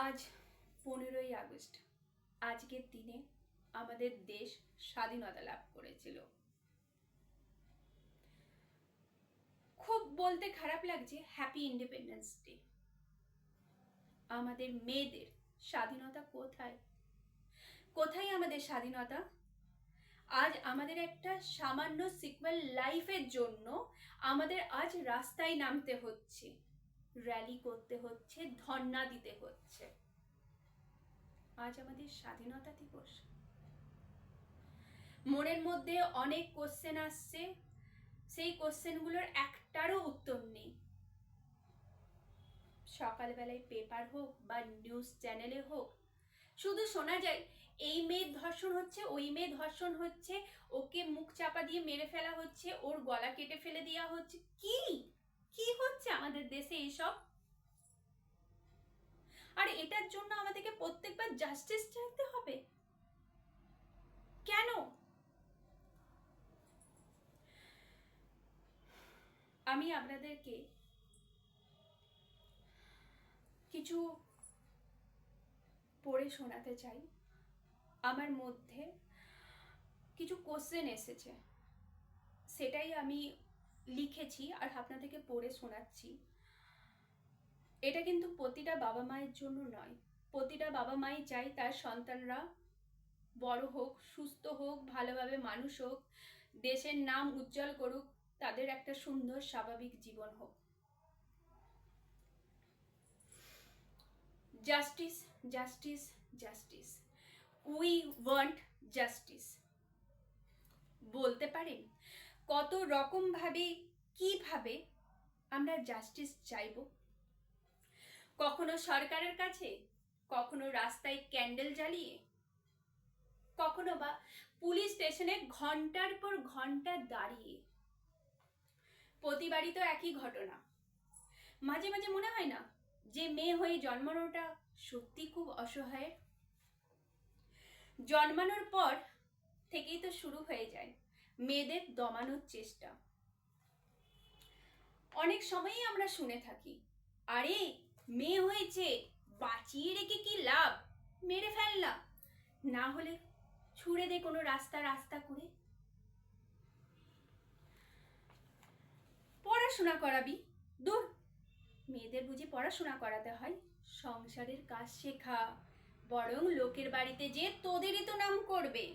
আজ 15ই আগস্ট। আজকের দিনে আমাদের দেশ স্বাধীনতা লাভ করেছিল। খুব বলতে খারাপ লাগছে, হ্যাপি ইন্ডিপেন্ডেন্স ডে। আমাদের মেয়েদের স্বাধীনতা কোথায়? কোথায় আমাদের স্বাধীনতা? আজ আমাদের একটা সামান্য সিকুয়েল লাইফের জন্য আমাদের আজ রাস্তায় নামতে হচ্ছে, র্যালি করতে হচ্ছে, ধর্ণা দিতে হচ্ছে। আজ আমাদের স্বাধীনতা দিবস। মনের মধ্যে অনেক কোশ্চেন আসছে, সেই কোশ্চেনগুলোর একটারও উত্তর নেই। সকালবেলায় পেপার হোক বা নিউজ চ্যানেলে হোক, শুধু শোনা যায় এই মেয়ের ধর্ষণ হচ্ছে, ওই মেয়ে ধর্ষণ হচ্ছে, ওকে মুখ চাপা দিয়ে মেরে ফেলা হচ্ছে, ওর গলা কেটে ফেলে দেওয়া হচ্ছে। কি কি হচ্ছে আমাদের দেশে এইসব? আর এটার জন্য আমাদেরকে প্রত্যেকবার জাস্টিস চাইতে হবে কেন? আমি আপনাদেরকে কিছু পড়ে শোনাতে চাই। আমার মধ্যে কিছু কোশ্চেন এসেছে, সেটাই আমি লিখেছি আর আপনাদেরকে পড়ে শোনাচ্ছি। এটা কিন্তু প্রতিটা বাবা মায়ের জন্য নয়। প্রতিটা বাবা মাই চাই তার সন্তানরা বড় হোক, সুস্থ হোক, ভালোভাবে মানুষ হোক, দেশের নাম উজ্জ্বল করুক, তাদের একটা সুন্দর স্বাভাবিক জীবন হোক। Justice, justice, justice, we want justice. বলতে পারেন কত রকম ভাবে, কিভাবে আমরা জাস্টিস চাইব? কখনো সরকারের কাছে, কখনো রাস্তায় ক্যান্ডেল জ্বালিয়ে, কখনো বা পুলিশ স্টেশনে ঘন্টার পর ঘন্টা দাঁড়িয়ে। প্রতিবারই তো একই ঘটনা। মাঝে মাঝে মনে হয় না যে মেয়ে হয়ে জন্মানোটা সত্যি খুব অসহায়? জন্মানোর পর থেকেই তো শুরু হয়ে যায় মেয়েদের দমানোর চেষ্টা। অনেক সময়ই আমরা শুনে থাকি, আরে মেয়ে হয়েছে, বাঁচিয়ে রেখে কি লাভ, মেরে ফেললা, না হলে ছুড়ে দে কোনো রাস্তা করে। পড়াশোনা করাবি, দূর, মেয়েদের বুঝি পড়াশোনা করাতে হয়? সংসারের কাজ শেখা, বরং লোকের বাড়িতে যে তোদেরই তো নাম করবে।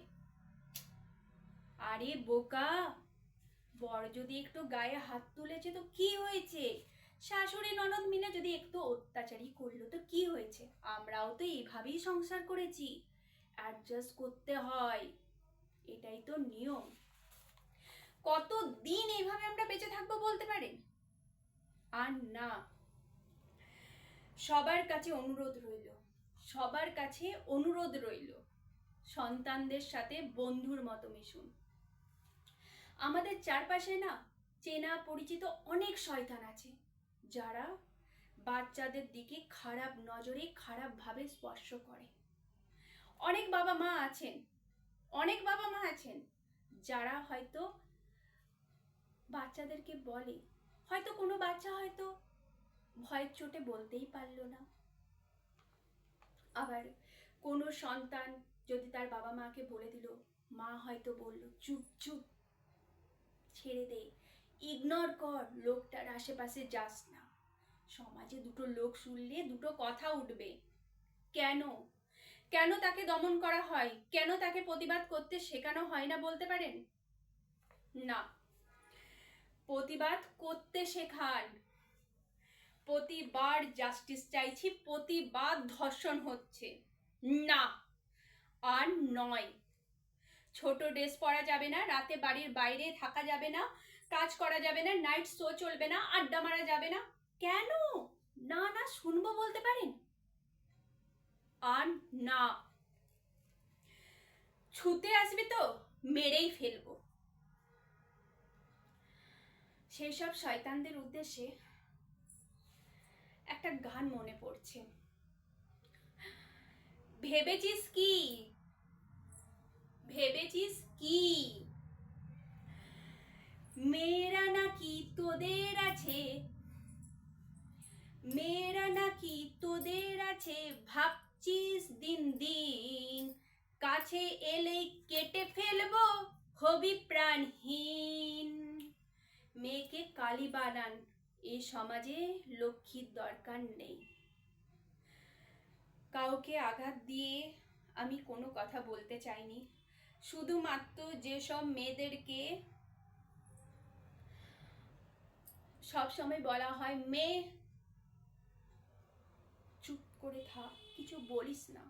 আরে বোকা, বর যদি একটু গায়ে হাত তুলেছে তো কি হয়েছে? শাশুড়ি ননদ মিলে যদি একটু অত্যাচারী করলো তো কি হয়েছে? আমরাও তো এইভাবেই সংসার করেছি, অ্যাডজাস্ট করতে হয়, এটাই তো নিয়ম। কতদিন এইভাবে আমরা বেঁচে থাকবো বলতে পারেন? আর না, সবার কাছে অনুরোধ রইল, সবার কাছে অনুরোধ রইল, সন্তানদের সাথে বন্ধুর মতো মিশুন। আমাদের চারপাশে না চেনা পরিচিত অনেক শয়তান আছে, যারা বাচ্চাদের দিকে খারাপ নজরে, খারাপভাবে স্পর্শ করে। অনেক বাবা মা আছেন, অনেক বাবা মা আছেন যারা হয়তো বাচ্চাদেরকে বলে, হয়তো কোনো বাচ্চা হয়তো ভয়ের চোটে বলতেই পারলো না। আবার কোনো সন্তান যদি তার বাবা মাকে বলে দিল, মা হয়তো বলল চুপ চুপ, ছেড়ে দে, ইগনোর কর, লোকটার আশেপাশে যাস না। সমাজে দুটো লোক শুনলে দুটো কথা উঠবে। কেন কেন তাকে দমন করা হয়? কেন তাকে প্রতিবাদ করতে শেখানো হয় না বলতে পারেন? না, প্রতিবাদ করতে শেখান। প্রতিবার জাস্টিস চাইছি, প্রতিবাদ ধর্ষণ হচ্ছে না, আর নয়। ছোট ড্রেস পরা যাবে না, রাতে বাড়ির বাইরে থাকা যাবে না, কাজ করা যাবে না, নাইট শো চলবে না, আড্ডা মারা যাবে না। কেন? না না শুনবো বলতে পারেন? আর না, ছুতে আসবি তো মেরেই ফেলবো। সেই সব শয়তানদের উদ্দেশ্যে একটা গান মনে পড়ছে। ভেবেছিস কি, ভেবেছিস কি মেয়েরা নাকি তোদের আছে, মেয়েরা নাকি তোদের গেছে ভাবছিস দিন দিন, কাছে এলেই কেটে ফেলবো হবি প্রাণহীন। মেয়েকে কালী বানান, এই সমাজে লক্ষ্মীর দরকার নেই। কাউকে আঘাত দিয়ে আমি কোনো কথা বলতে চাইনি, শুধুমাত্র যেসব মেয়েদেরকে সবসময় বলা হয় মেয়ে চুপ করে থাক, কিছু বলিস না,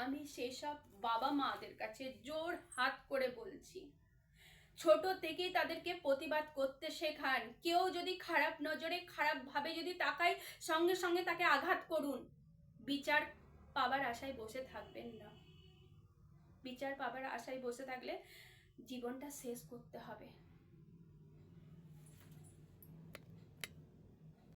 আমি সেসব বাবা মাদের কাছে জোর হাত করে বলছি, ছোট থেকেই তাদেরকে প্রতিবাদ করতে শেখান। কেউ যদি খারাপ নজরে খারাপ ভাবে যদি তাকায়, সঙ্গে সঙ্গে তাকে আঘাত করুন। বিচার পাবার আশায় বসে থাকবেন না। বিচার পাবার আশায় বসে থাকলে জীবনটা শেষ করতে হবে।